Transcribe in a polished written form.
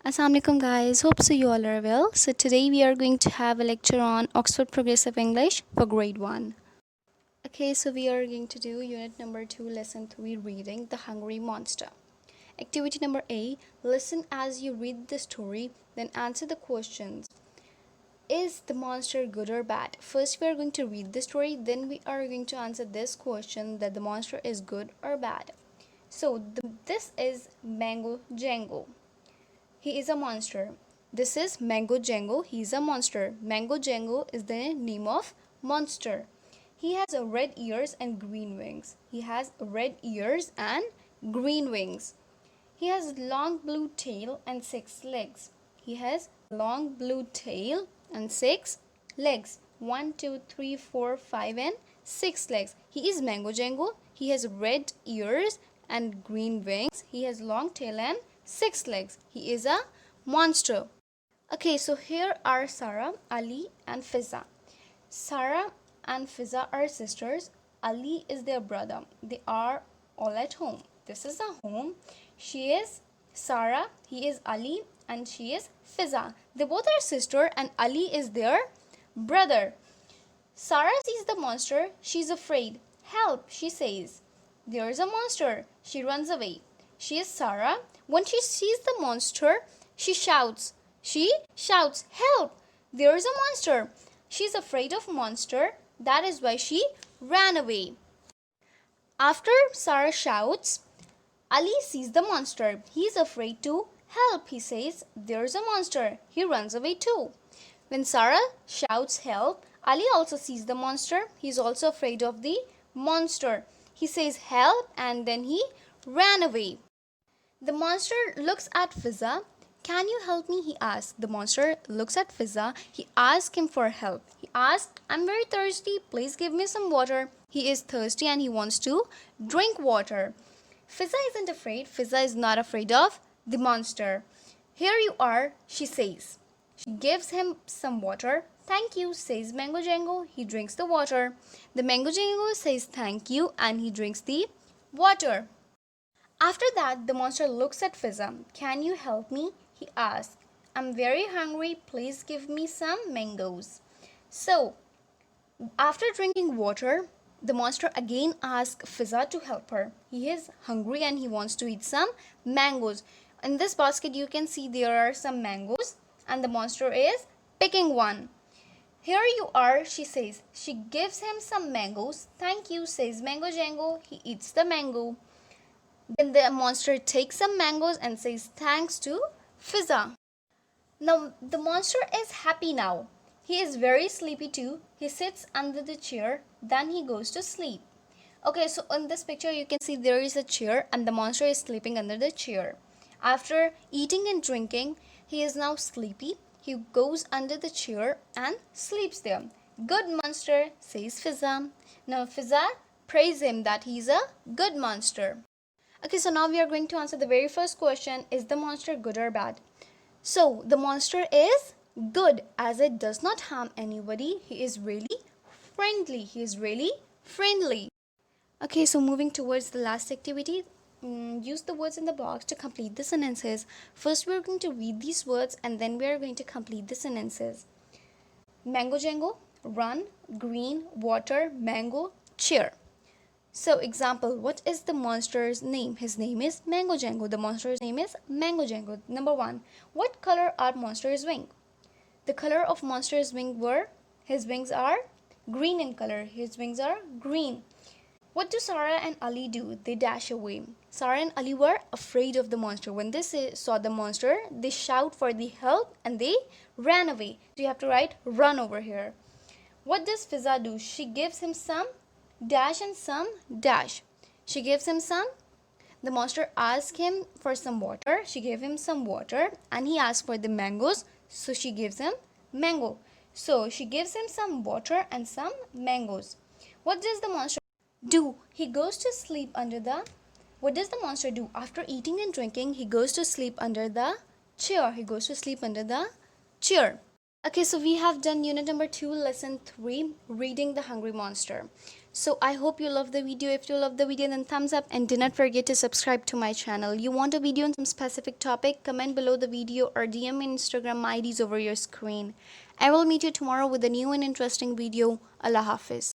Assalamualaikum guys, hope so you all are well. So today we are going to have a lecture on Oxford Progressive English for grade 1. Okay, so we are going to do unit number 2, lesson 3, reading The Hungry Monster. Activity number A, listen as you read the story, then answer the questions. Is the monster good or bad? First we are going to read the story, then we are going to answer this question that the monster is good or bad. So this is Mango Django. He is a monster. This is Mango Django. He is a monster. Mango Django is the name of monster. He has red ears and green wings. He has red ears and green wings. He has long blue tail and 6 legs. He has long blue tail and 6 legs. 1, 2, 3, 4, 5 and 6 legs. He is Mango Django. He has red ears and green wings. He has long tail and 6 legs. He is a monster. Okay, so here are Sarah, Ali and Fiza. Sarah and Fiza are sisters. Ali is their brother. They are all at home. This is a home. She is Sarah, he is Ali, and she is Fiza. They both are sister and Ali is their brother. Sarah sees the monster. She's afraid. Help, she says. There is a monster. She runs away. She is Sarah. When she sees the monster, she shouts. She shouts, help! There is a monster. She's afraid of monster. That is why she ran away. After Sarah shouts, Ali sees the monster. He is afraid to help. He says, there is a monster. He runs away too. When Sarah shouts help, Ali also sees the monster. He is also afraid of the monster. He says help and then he ran away. The monster looks at Fiza. Can you help me? He asks. The monster looks at Fiza. He asks him for help. He asks, I'm very thirsty. Please give me some water. He is thirsty and he wants to drink water. Fiza isn't afraid. Fiza is not afraid of the monster. Here you are, she says. She gives him some water. Thank you, says Mango Django. He drinks the water. The Mango Django says thank you and he drinks the water. After that, the monster looks at Fiza. Can you help me? He asks. I'm very hungry. Please give me some mangoes. So, after drinking water, the monster again asks Fiza to help her. He is hungry and he wants to eat some mangoes. In this basket, you can see there are some mangoes and the monster is picking one. Here you are, she says. She gives him some mangoes. Thank you, says Mango Django. He eats the mango. Then the monster takes some mangoes and says thanks to Fiza. Now the monster is happy now. He is very sleepy too. He sits under the chair. Then he goes to sleep. Okay, so in this picture you can see there is a chair and the monster is sleeping under the chair. After eating and drinking, he is now sleepy. He goes under the chair and sleeps there. Good monster, says Fiza. Now Fiza praises him that he is a good monster. Okay, so now we are going to answer the very first question. Is the monster good or bad? So, the monster is good as it does not harm anybody. He is really friendly. He is really friendly. Okay, so moving towards the last activity. Use the words in the box to complete the sentences. First, we are going to read these words and then we are going to complete the sentences. Mango Django, run, green, water, mango, chair. So, example, what is the monster's name? His name is Mango Django. The monster's name is Mango Django. Number 1. What color are monster's wings? The color of monster's his wings are green in color. His wings are green. What do Sarah and Ali do? They dash away. Sarah and Ali were afraid of the monster. When they saw the monster, they shout for the help and they ran away. So you have to write run over here. What does Fiza do? She gives him some dash and some dash. She gives him some. The monster asked him for some water. She gave him some water and he asked for the mangoes. So she gives him mango. So she gives him some water and some mangoes. What does the monster do? He goes to sleep under the... What does the monster do? After eating and drinking, he goes to sleep under the chair. He goes to sleep under the chair. Okay, so we have done unit number 2, lesson 3, reading The Hungry Monster. So I hope you love the video. If you love the video, then thumbs up, and do not forget to subscribe to my channel. You want a video on some specific topic? Comment below the video or DM me Instagram. My IDs over your screen. I will meet you tomorrow with a new and interesting video. Allah Hafiz.